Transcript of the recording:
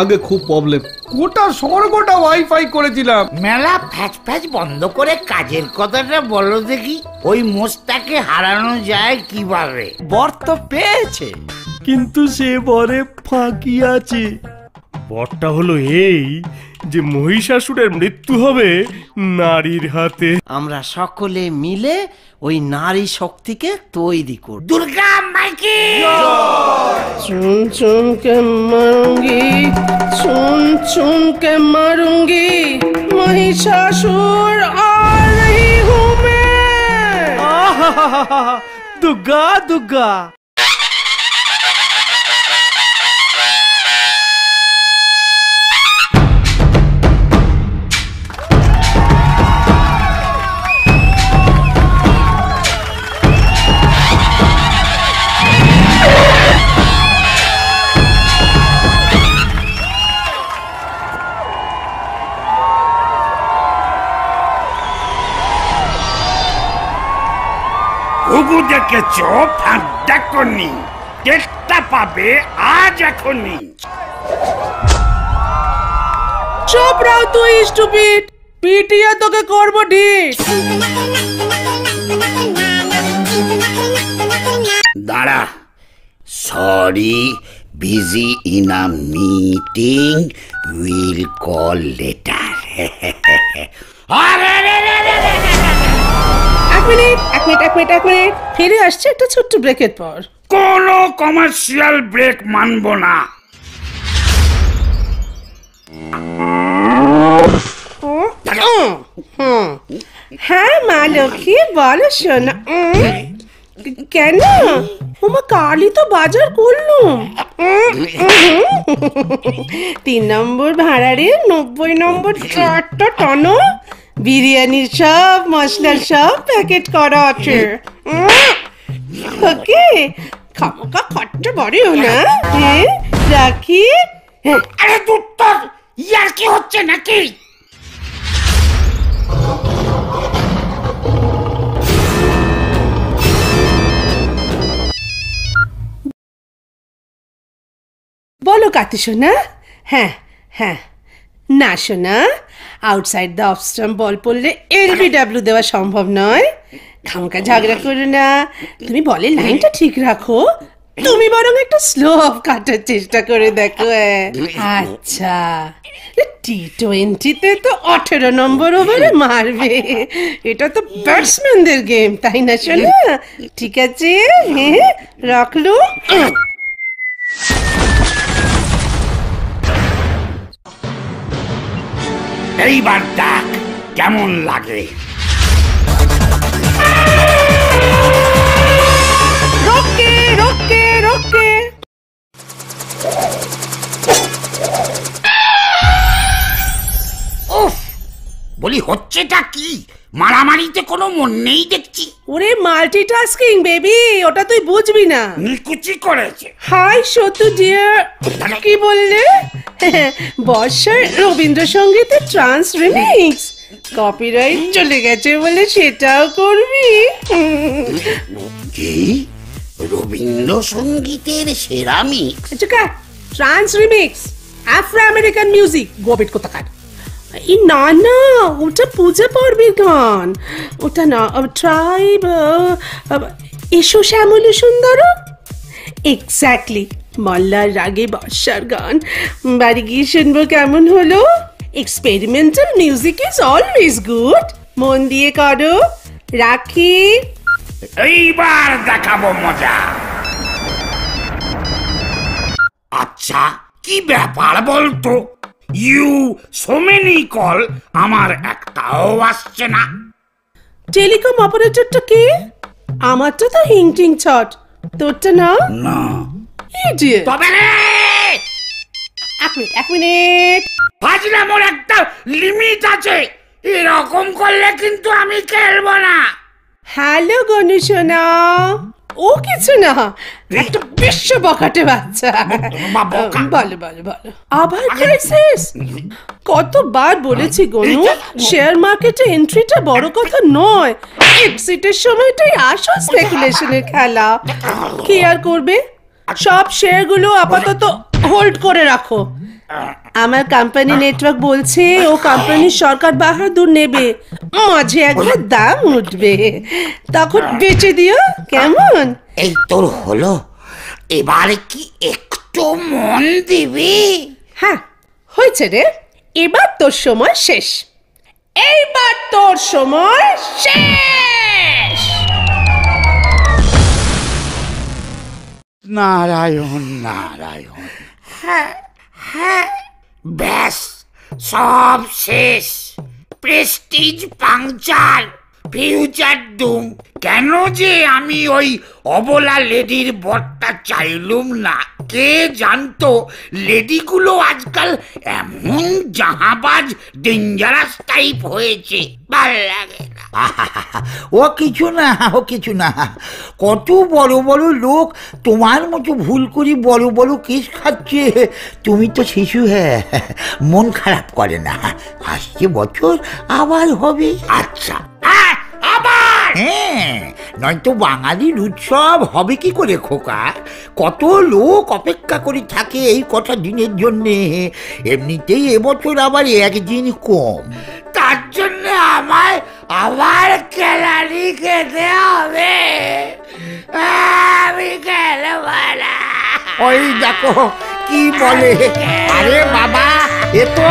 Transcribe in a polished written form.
আগে খুব প্রবলেম, গোটা স্বর্গটা ওয়াইফাই করেছিলাম। মেলা ফ্যাচ ফ্যাচ বন্ধ করে কাজের কথাটা বলো দেখি। ওই মোষটাকে হারানো যায় কিভাবে? বর তো পেয়েছে, কিন্তু সে বরে ফাঁকি আছে। বরটা হলো এই যে মহিষাসুরের মৃত্যু হবে নারীর হাতে। আমরা সকলে মিলে ওই নারী শক্তিকে তৈরি করব। দুর্গা মাইকি चुन चुन के मारूंगी, चुन चुन के मारूंगी, महिषासुर आ रही हूँ मैं। दुर्गा दुर्गा। ঘুঘু দেখেছ ফাঁক দেখনি, টেস্টটা পাবে আজ এখনই। চুপ রাও তুই স্টুপিড, পিটিয়ে তোকে করবো ডিট। দাঁড়া, sorry, busy in a meeting, will call letter. এক মিনিট ফিরে আসছে একটা ছোট্ট ব্রেকের পর। কোনো কমার্শিয়াল ব্রেক মানবো না। হ্যাঁ মা লক্ষ্মী, বলো শোনা। কেন ওমা, কালই তো বাজার করলুম। 3 নম্বর ভাড়ারে 90 নম্বর চারটা টনো বিরিয়ানির সব মশলা সব প্যাকেট করা আছে। ওকে, খামোকা খরচা বাড়িও না। হ্যাঁ রাখি। আরে দূর তোর, ইয়ার কি হচ্ছে নাকি? বলো কাতি সোনা। হ্যাঁ হ্যাঁ, না সোনা, আউটসাইড দ্য অফ স্টাম্প বল পড়লে এলবিডব্লিউ দেওয়া সম্ভব নয়। খামকা ঝগড়া করো না, তুমি বলের লাইনটা ঠিক রাখো। তুমি বরং একটা স্লো অফ কাটার চেষ্টা করে দেখো। আচ্ছা, T20-তে তো 18 নম্বর ওভারে মারবে, এটা তো ব্যাটসম্যানদের গেম, তাই না সোনা? ঠিক আছে, হ্যাঁ রাখলো। এইবার দেখ কেমন লাগে। রোকে রোকে রোকে। উফ, বলি হচ্ছেটা কি? মারামারিতে কোনো মন নেই দেখছি। ওরে মাল্টিটাস্কিং বেবি, ওটা তুই বুঝবি না। নিকুচি করেছে। হাই সতু ডিয়ার, কি বললে? বর্ষার রবীন্দ্রসঙ্গীতের ট্রান্স রিমিক্স, কপিরাইট চলে গেছে বলে সেটাও করবি? কি রবীন্দ্রসঙ্গীতের সেরা mix? Trance remix, Afro American music, গোবিট কোথাকার। না না, ওটা পূজা পর্বের গান, ওটা না। ট্রাইব, এসো শ্যামলী সুন্দর, এক্স্যাক্টলি মল্লার রাগে বর্ষার গান। বাড়ি গিয়ে শুনবো কেমন হলো। Experimental music is always good, মন দিয়ে করো। রাখি। এইবার দেখাবো মজা। আচ্ছা, কি ব্যাপার বলতো? ইউ সো মেনি কল, আমার একটাও আসছে না। টেলিকম অপারেটরটা কে? আমারটা তো হিংটিং ছট, তোরটা না? না। ইডিয়েট। তবে রে, এক মিনিট। ফাজলামোর একটা লিমিট আছে, এরকম করলে কিন্তু আমি খেলবো না। হ্যালো গনু সোনা। ও কিছু না, একটা বিশ্ব বকাটে বাচ্চা। বলো বলো বলো, আবার ক্রাইসিস? কতবার বলেছি গনু, শেয়ার মার্কেটে এন্ট্রিটা বড় কথা নয়, এক্সিটের সময়টাই আসল স্পেকুলেশনের খেলা। কি আর করবে, সব শেয়ারগুলো আপাতত হোল্ড করে রাখো। আমার কোম্পানি নেটওয়ার্ক বলছে ও কোম্পানির সরকার বাহাদুর নেবে, মাঝে একবার দাম উঠবে, তখন বেচে দিও কেমন? এই তোর হলো, এবার কি একটু মন দিবি? হ্যাঁ হয়েছে রে, এবার তোর সময় শেষ, এইবার তোর সময় শেষ। নারায়ণ নারায়ণ। হ্যাঁ হ্যাঁ, ব্যাস সব শেষ। Prestige puncture, future doom. কেন যে আমি ওই অবলা লেডির বরটা চাইলুম না, কে জানতো লেডিগুলো আজকাল এমন জাহাবাজ ডেঞ্জারাস টাইপ হয়েছে। ভাল লাগে না। ও কিছু না, ও কিছু না। কত বড় বড় লোক তোমার মতো ভুল করে বড় বড় কেস খাচ্ছে, তুমি তো শিশু। হ্যাঁ, মন খারাপ করে না, আসছে বছর আবার হবে। আচ্ছা আবার? হ্যাঁ, নয়তো বাঙালির উৎসব হবে কি করে খোকা? কত লোক অপেক্ষা করে থাকে এই কটা দিনের জন্যে। এমনিতেই এবছর আবার একদিন কম, তার জন্য আমায় আবার ক্যালারি খেতে হবে। আমি খেলব না। ওই দেখো কি বলে। আরে বাবা, এ তো